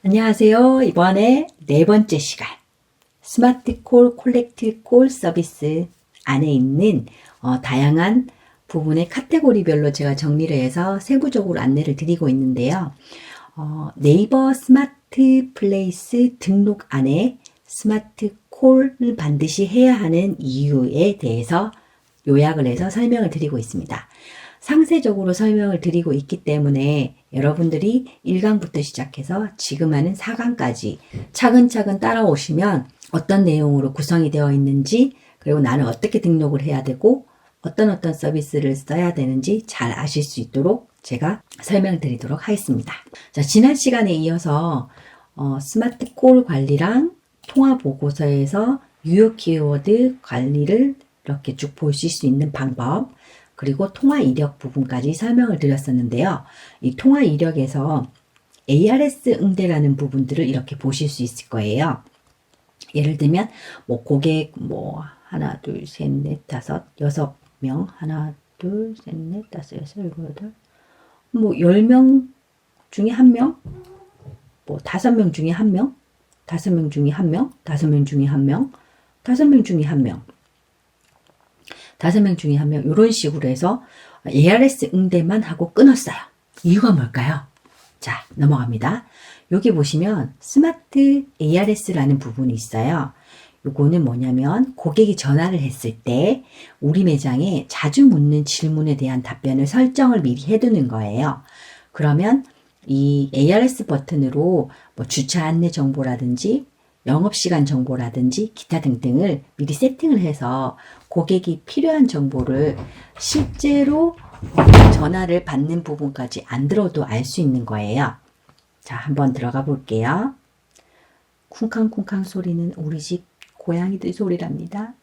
안녕하세요. 이번에 네 번째 시간 스마트 콜 콜렉트 콜 서비스 안에 있는 다양한 부분의 카테고리별로 제가 정리를 해서 세부적으로 안내를 드리고 있는데요. 네이버 스마트 플레이스 등록 안에 스마트 콜을 반드시 해야 하는 이유에 대해서 요약을 해서 설명을 드리고 있습니다. 상세적으로 설명을 드리고 있기 때문에 여러분들이 1강부터 시작해서 지금 하는 4강까지 차근차근 따라오시면 어떤 내용으로 구성이 되어 있는지, 그리고 나는 어떻게 등록을 해야 되고 어떤 서비스를 써야 되는지 잘 아실 수 있도록 제가 설명드리도록 하겠습니다. 자, 지난 시간에 이어서 스마트 콜 관리랑 통화 보고서에서 유효 키워드 관리를 이렇게 쭉 보실 수 있는 방법, 그리고 통화 이력 부분까지 설명을 드렸었는데요. 이 통화 이력에서 ARS 응대라는 부분들을 이렇게 보실 수 있을 거예요. 예를 들면 뭐 고객 하나 둘 셋 넷 다섯 여섯 명, 하나 둘 셋 넷 다섯 여섯 일곱 여덟 10명 중에 한 명, 5명 중에 한 명, 5명 중에 한 명, 5명 중에 한 명, 5명 중에 한 명, 5명 중에 한 명, 이런 식으로 해서 ARS 응대만 하고 끊었어요. 이유가 뭘까요? 자, 넘어갑니다. 여기 보시면 스마트 ARS라는 부분이 있어요. 요거는 뭐냐면 고객이 전화를 했을 때 우리 매장에 자주 묻는 질문에 대한 답변을 설정을 미리 해두는 거예요. 그러면 이 ARS 버튼으로 주차 안내 정보라든지 영업시간 정보라든지 기타 등등을 미리 세팅을 해서 고객이 필요한 정보를 실제로 전화를 받는 부분까지 안 들어도 알 수 있는 거예요. 자, 한번 들어가 볼게요. 쿵쾅쿵쾅 소리는 우리 집 고양이들 소리랍니다.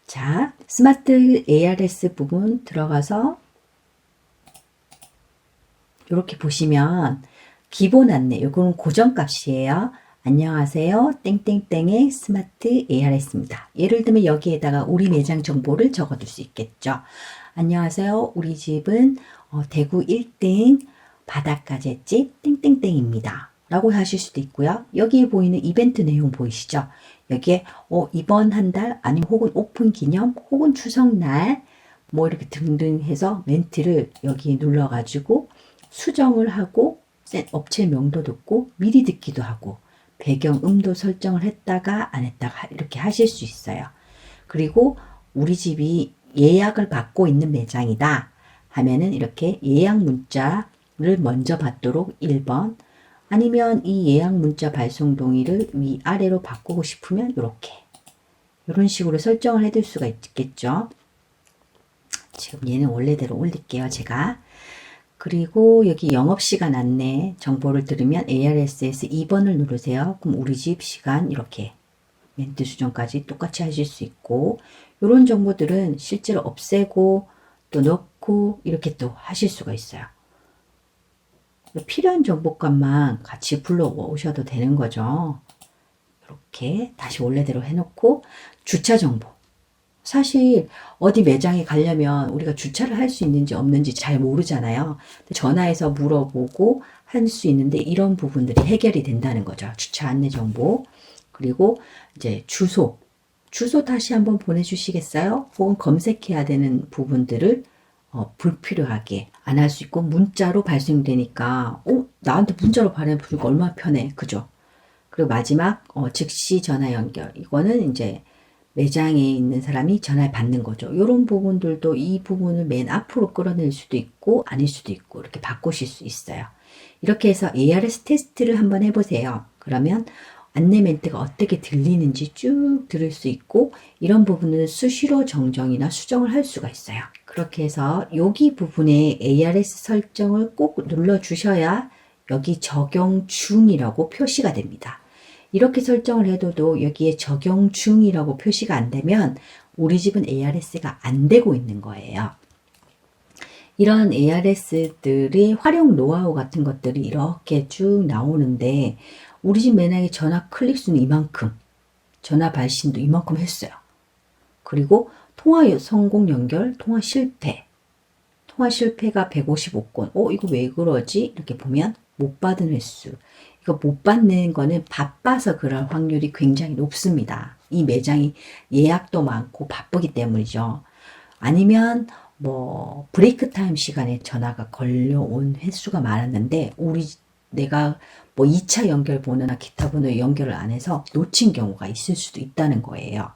자, 스마트 ARS 부분 들어가서 이렇게 보시면 기본 안내, 요거는 고정값이에요. 안녕하세요. 땡땡땡의 스마트 ARS입니다. 예를 들면 여기에다가 우리 매장 정보를 적어둘 수 있겠죠. 안녕하세요. 우리 집은 대구 1등 바닷가 횟집 땡땡땡입니다. 라고 하실 수도 있고요. 여기에 보이는 이벤트 내용 보이시죠? 여기에 이번 한 달 아니면 혹은 오픈 기념 혹은 추석날 이렇게 등등 해서 멘트를 여기에 눌러가지고 수정을 하고 업체명도 듣고 미리 듣기도 하고 배경 음도 설정을 했다가 안 했다가 이렇게 하실 수 있어요. 그리고 우리 집이 예약을 받고 있는 매장이다 하면은 이렇게 예약 문자를 먼저 받도록 1번, 아니면 이 예약 문자 발송 동의를 위아래로 바꾸고 싶으면 이런 식으로 설정을 해둘 수가 있겠죠. 지금 얘는 원래대로 올릴게요, 제가. 그리고 여기 영업시간 안내 정보를 들으면 ARS에서 2번을 누르세요. 그럼 우리 집 시간 이렇게 멘트 수정까지 똑같이 하실 수 있고, 이런 정보들은 실제로 없애고 또 넣고 이렇게 또 하실 수가 있어요. 필요한 정보값만 같이 불러오셔도 되는 거죠. 이렇게 다시 원래대로 해놓고, 주차 정보. 사실 어디 매장에 가려면 우리가 주차를 할 수 있는지 없는지 잘 모르잖아요. 전화해서 물어보고 할 수 있는데 이런 부분들이 해결이 된다는 거죠. 주차 안내 정보. 그리고 이제 주소 다시 한번 보내주시겠어요? 혹은 검색해야 되는 부분들을 불필요하게 안 할 수 있고, 문자로 발송되니까 나한테 문자로 보내주니까 얼마나 편해, 그죠? 그리고 마지막 즉시 전화 연결, 이거는 이제 매장에 있는 사람이 전화를 받는 거죠. 이런 부분들도 이 부분을 맨 앞으로 끌어낼 수도 있고 아닐 수도 있고 이렇게 바꾸실 수 있어요. 이렇게 해서 ARS 테스트를 한번 해보세요. 그러면 안내 멘트가 어떻게 들리는지 쭉 들을 수 있고, 이런 부분은 수시로 정정이나 수정을 할 수가 있어요. 그렇게 해서 여기 부분에 ARS 설정을 꼭 눌러주셔야 여기 적용 중이라고 표시가 됩니다. 이렇게 설정을 해둬도 여기에 적용 중이라고 표시가 안 되면 우리 집은 ARS가 안 되고 있는 거예요. 이런 ARS들의 활용 노하우 같은 것들이 이렇게 쭉 나오는데, 우리 집 매장의 전화 클릭 수는 이만큼, 전화 발신도 이만큼 했어요. 그리고 통화 성공 연결, 통화 실패가 155건. 이거 왜 그러지? 이렇게 보면 못 받은 횟수. 이거 못 받는 거는 바빠서 그럴 확률이 굉장히 높습니다. 이 매장이 예약도 많고 바쁘기 때문이죠. 아니면 뭐 브레이크 타임 시간에 전화가 걸려온 횟수가 많았는데 내가 뭐 2차 연결 번호나 기타 번호에 연결을 안 해서 놓친 경우가 있을 수도 있다는 거예요.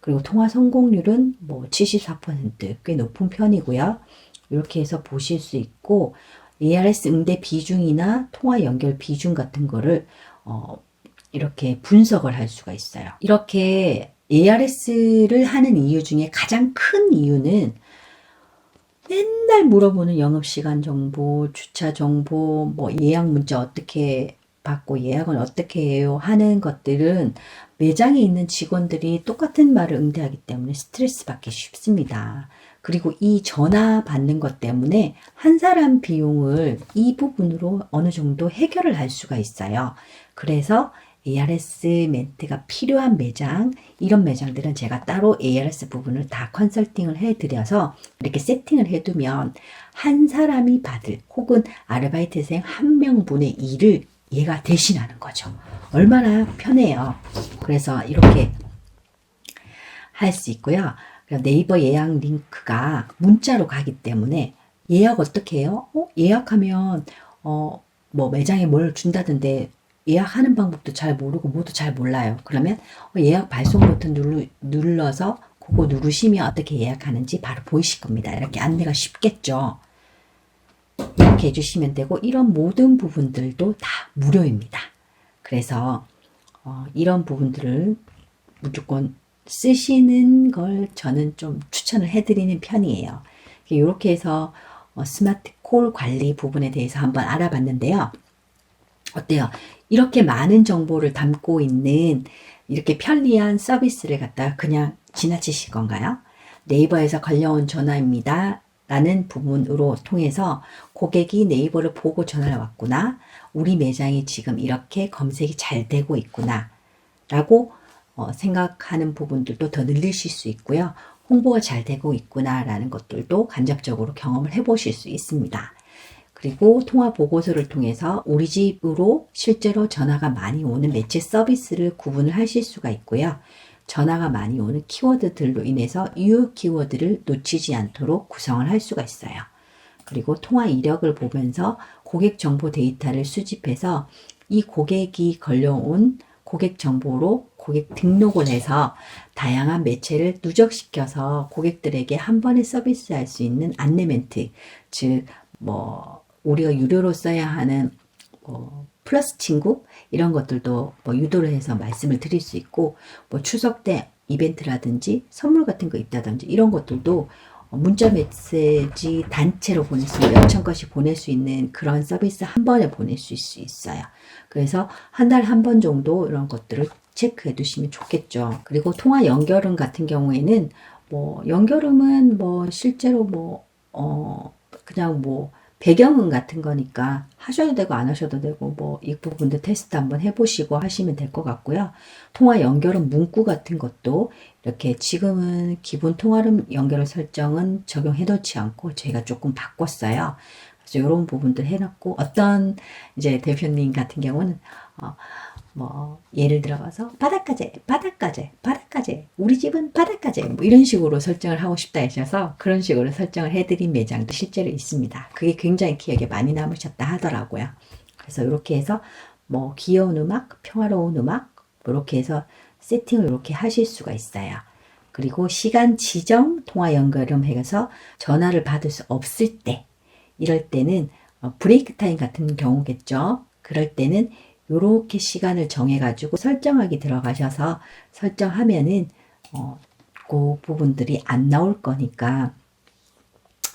그리고 통화 성공률은 뭐 74%꽤 높은 편이고요. 이렇게 해서 보실 수 있고 ARS 응대 비중이나 통화 연결 비중 같은 거를 이렇게 분석을 할 수가 있어요. 이렇게 ARS를 하는 이유 중에 가장 큰 이유는 맨날 물어보는 영업시간 정보, 주차 정보, 뭐 예약 문자 어떻게 받고 예약은 어떻게 해요 하는 것들은 매장에 있는 직원들이 똑같은 말을 응대하기 때문에 스트레스 받기 쉽습니다. 그리고 이 전화 받는 것 때문에 한 사람 비용을 이 부분으로 어느 정도 해결을 할 수가 있어요. 그래서 ARS 멘트가 필요한 매장, 이런 매장들은 제가 따로 ARS 부분을 다 컨설팅을 해드려서 이렇게 세팅을 해두면 한 사람이 받을 혹은 아르바이트생 한 명분의 일을 얘가 대신하는 거죠. 얼마나 편해요. 그래서 이렇게 할 수 있고요. 네이버 예약 링크가 문자로 가기 때문에 예약 어떻게 해요? 예약하면 뭐 매장에 뭘 준다던데 예약하는 방법도 잘 모르고 모두 잘 몰라요. 그러면 예약 발송 버튼 눌러서 그거 누르시면 어떻게 예약하는지 바로 보이실 겁니다. 이렇게 안내가 쉽겠죠. 이렇게 해주시면 되고 이런 모든 부분들도 다 무료입니다. 그래서 이런 부분들을 무조건 쓰시는 걸 저는 좀 추천을 해드리는 편이에요. 이렇게 해서 스마트 콜 관리 부분에 대해서 한번 알아봤는데요. 어때요? 이렇게 많은 정보를 담고 있는 이렇게 편리한 서비스를 갖다가 그냥 지나치실 건가요? 네이버에서 걸려온 전화입니다. 라는 부분으로 통해서 고객이 네이버를 보고 전화를 왔구나. 우리 매장이 지금 이렇게 검색이 잘 되고 있구나. 라고 생각하는 부분들도 더 늘리실 수 있고요. 홍보가 잘 되고 있구나 라는 것들도 간접적으로 경험을 해보실 수 있습니다. 그리고 통화 보고서를 통해서 우리 집으로 실제로 전화가 많이 오는 매체 서비스를 구분을 하실 수가 있고요. 전화가 많이 오는 키워드들로 인해서 유효 키워드를 놓치지 않도록 구성을 할 수가 있어요. 그리고 통화 이력을 보면서 고객 정보 데이터를 수집해서 이 고객이 걸려온 고객 정보로 고객 등록을 해서 다양한 매체를 누적시켜서 고객들에게 한 번에 서비스할 수 있는 안내 멘트, 즉 우리가 유료로 써야 하는 플러스 친구 이런 것들도 유도를 해서 말씀을 드릴 수 있고 추석 때 이벤트라든지 선물 같은 거 있다든지 이런 것들도 문자 메시지 단체로 보낼 수 있는 몇천 건씩 보낼 수 있는 그런 서비스 한 번에 보낼 수 있어요. 그래서 한 달 한 번 정도 이런 것들을 체크해 두시면 좋겠죠. 그리고 통화 연결음 같은 경우에는 연결음은 실제로 그냥 배경음 같은 거니까 하셔도 되고 안 하셔도 되고 이 부분도 테스트 한번 해보시고 하시면 될 것 같고요. 통화 연결음 문구 같은 것도 이렇게 지금은 기본 통화음 연결음 설정은 적용해 놓지 않고 저희가 조금 바꿨어요. 그래서 이런 부분들 해놨고 어떤 이제 대표님 같은 경우는 예를 들어서 바닷가재 우리 집은 바닷가재 이런 식으로 설정을 하고 싶다 하셔서 그런 식으로 설정을 해드린 매장도 실제로 있습니다. 그게 굉장히 기억에 많이 남으셨다 하더라고요. 그래서 이렇게 해서 귀여운 음악, 평화로운 음악 이렇게 해서 세팅을 이렇게 하실 수가 있어요. 그리고 시간 지정 통화 연결음 해서 전화를 받을 수 없을 때 이럴 때는 브레이크 타임 같은 경우겠죠. 그럴 때는 요렇게 시간을 정해가지고 설정하기 들어가셔서 설정하면은 그 부분들이 안 나올 거니까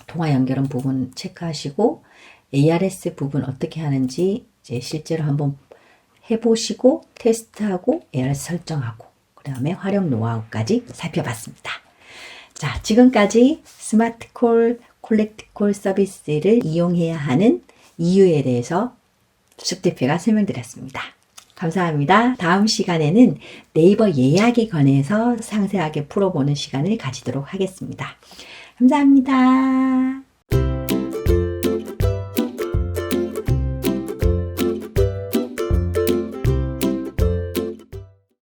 통화 연결음 부분 체크하시고 ARS 부분 어떻게 하는지 이제 실제로 한번 해보시고 테스트하고 ARS 설정하고 그 다음에 활용 노하우까지 살펴봤습니다. 자, 지금까지 스마트콜, 콜렉트콜 서비스를 이용해야 하는 이유에 대해서 숙 대표가 설명드렸습니다. 감사합니다. 다음 시간에는 네이버 예약에 관해서 상세하게 풀어보는 시간을 가지도록 하겠습니다. 감사합니다.